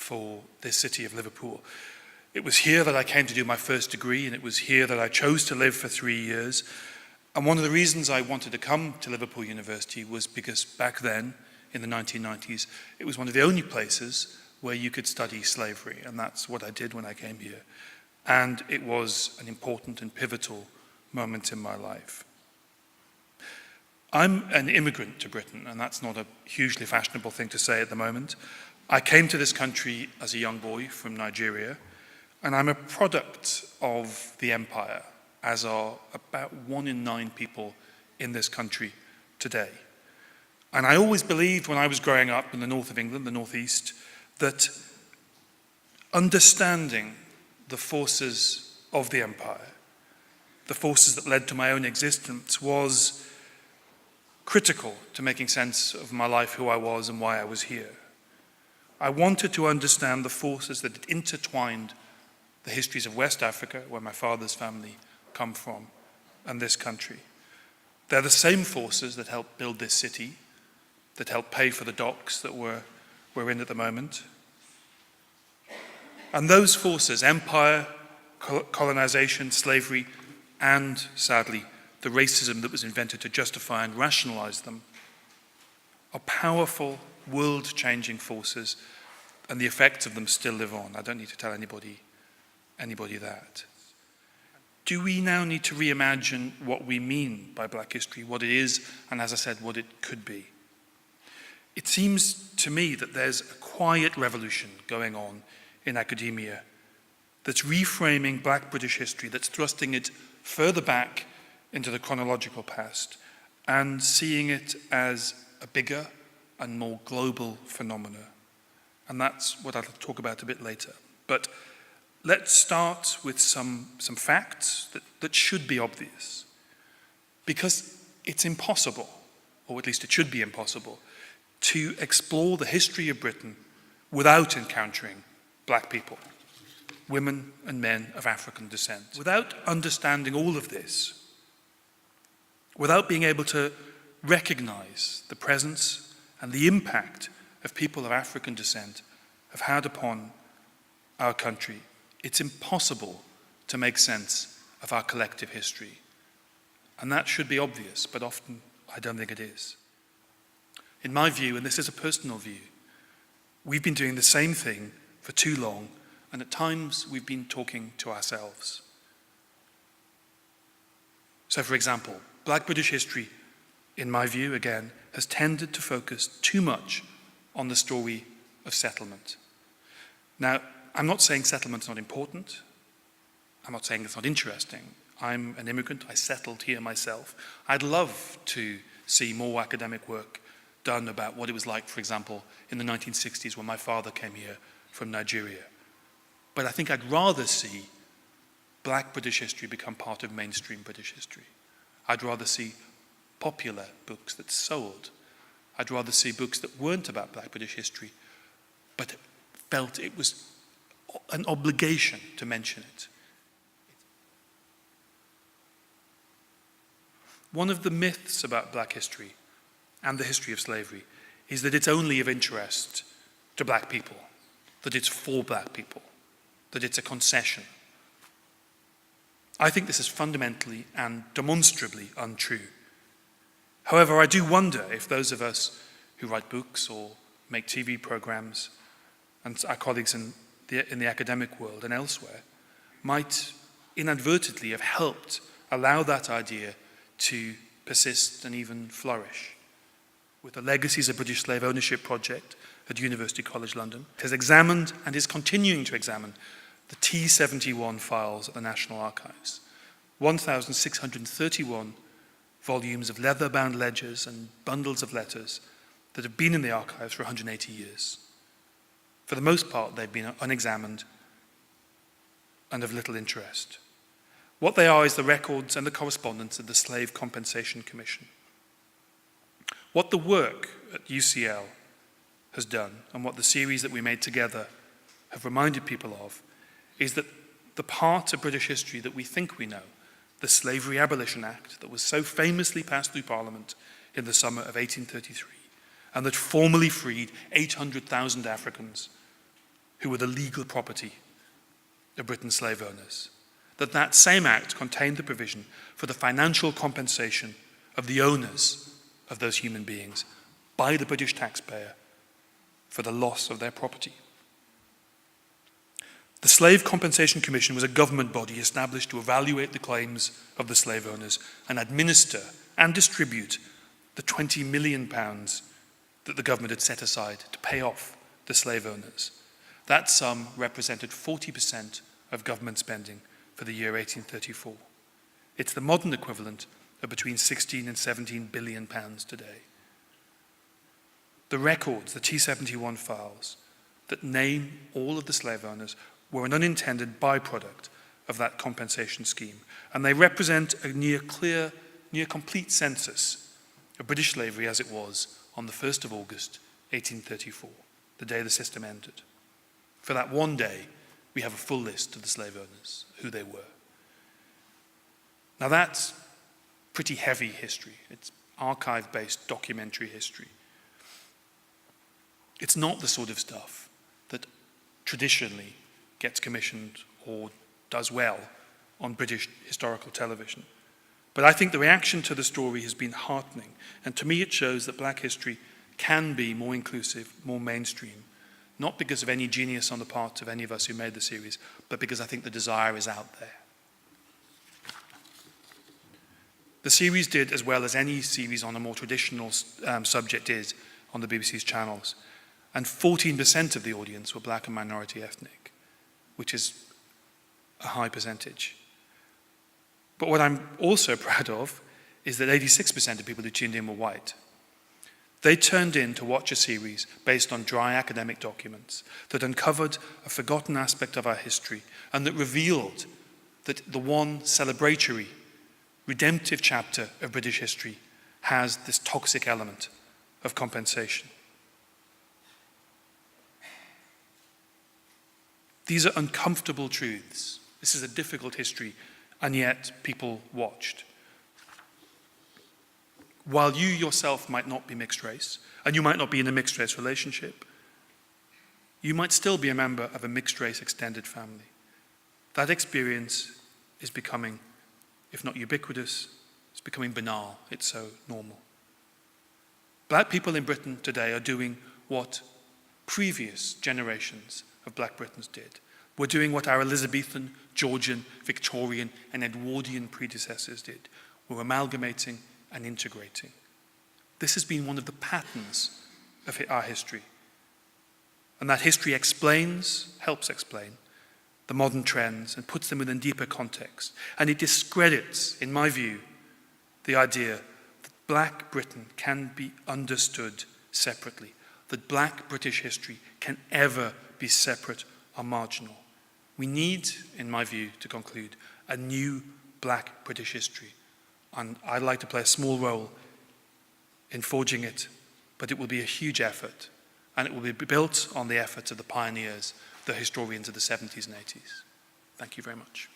for this city of Liverpool. It was here that I came to do my first degree, and it was here that I chose to live for 3 years. And one of the reasons I wanted to come to Liverpool University was because back then, in the 1990s, it was one of the only places where you could study slavery, and that's what I did when I came here. And it was an important and pivotal moment in my life. I'm an immigrant to Britain, and that's not a hugely fashionable thing to say at the moment. I came to this country as a young boy from Nigeria, and I'm a product of the empire, as are about 1 in 9 people in this country today. And I always believed when I was growing up in the north of England, the northeast, that understanding the forces of the empire, the forces that led to my own existence, was critical to making sense of my life, who I was and why I was here. I wanted to understand the forces that had intertwined the histories of West Africa, where my father's family come from, and this country. They're the same forces that helped build this city, that helped pay for the docks that we're in at the moment. And those forces, empire, colonization, slavery, and sadly, the racism that was invented to justify and rationalize them, are powerful, world-changing forces, and the effects of them still live on. I don't need to tell anybody that. Do we now need to reimagine what we mean by Black history, what it is, and as I said, what it could be? It seems to me that there's a quiet revolution going on in academia that's reframing Black British history, that's thrusting it further back into the chronological past and seeing it as a bigger and more global phenomena. And that's what I'll talk about a bit later. But let's start with some facts that should be obvious. Because it's impossible, or at least it should be impossible, to explore the history of Britain without encountering Black people, women and men of African descent. Without understanding all of this, without being able to recognize the presence and the impact of people of African descent have had upon our country, it's impossible to make sense of our collective history. And that should be obvious, but often I don't think it is. In my view, and this is a personal view, we've been doing the same thing for too long, and at times we've been talking to ourselves. So, for example, Black British history, in my view, again, has tended to focus too much on the story of settlement. Now, I'm not saying settlement's not important. I'm not saying it's not interesting. I'm an immigrant. I settled here myself. I'd love to see more academic work done about what it was like, for example, in the 1960s when my father came here from Nigeria. But I think I'd rather see Black British history become part of mainstream British history. I'd rather see popular books that sold. I'd rather see books that weren't about Black British history, but felt it was an obligation to mention it. One of the myths about Black history and the history of slavery is that it's only of interest to Black people, that it's for Black people, that it's a concession. I think this is fundamentally and demonstrably untrue. However, I do wonder if those of us who write books or make TV programs, and our colleagues in the academic world and elsewhere, might inadvertently have helped allow that idea to persist and even flourish. With the Legacies of British Slave Ownership project at University College London, it has examined and is continuing to examine the T71 files at the National Archives, 1,631 volumes of leather-bound ledgers and bundles of letters that have been in the archives for 180 years. For the most part, they've been unexamined and of little interest. What they are is the records and the correspondence of the Slave Compensation Commission. What the work at UCL has done, and what the series that we made together have reminded people of, is that the part of British history that we think we know, the Slavery Abolition Act that was so famously passed through Parliament in the summer of 1833, and that formally freed 800,000 Africans who were the legal property of Britain's slave owners. That same act contained the provision for the financial compensation of the owners of those human beings by the British taxpayer for the loss of their property. The Slave Compensation Commission was a government body established to evaluate the claims of the slave owners and administer and distribute the £20 million that the government had set aside to pay off the slave owners. That sum represented 40% of government spending for the year 1834. It's the modern equivalent of between 16 and 17 billion pounds today. The records, the T71 files, that name all of the slave owners were an unintended byproduct of that compensation scheme, and they represent a near complete census of British slavery as it was on the 1st of August, 1834, the day the system ended. For that one day, we have a full list of the slave owners, who they were. Now that's pretty heavy history. It's archive-based documentary history. It's not the sort of stuff that traditionally gets commissioned or does well on British historical television. But I think the reaction to the story has been heartening, and to me it shows that black history can be more inclusive, more mainstream, not because of any genius on the part of any of us who made the series, but because I think the desire is out there. The series did as well as any series on a more traditional subject is on the BBC's channels, and 14% of the audience were black and minority ethnic, which is a high percentage. But what I'm also proud of is that 86% of people who tuned in were white. They turned in to watch a series based on dry academic documents that uncovered a forgotten aspect of our history and that revealed that the one celebratory, redemptive chapter of British history has this toxic element of compensation. These are uncomfortable truths. This is a difficult history, and yet people watched. While you yourself might not be mixed race, and you might not be in a mixed race relationship, you might still be a member of a mixed race extended family. That experience is becoming, if not ubiquitous, it's becoming banal. It's so normal. Black people in Britain today are doing what previous generations of black Britons did. We're doing what our Elizabethan, Georgian, Victorian, and Edwardian predecessors did. We're amalgamating and integrating. This has been one of the patterns of our history. And that history helps explain the modern trends and puts them within deeper context. And it discredits, in my view, the idea that black Britain can be understood separately, that black British history can ever be separate or marginal. We need, in my view, to conclude, a new black British history. And I'd like to play a small role in forging it, but it will be a huge effort, and it will be built on the efforts of the pioneers, the historians of the 70s and 80s. Thank you very much.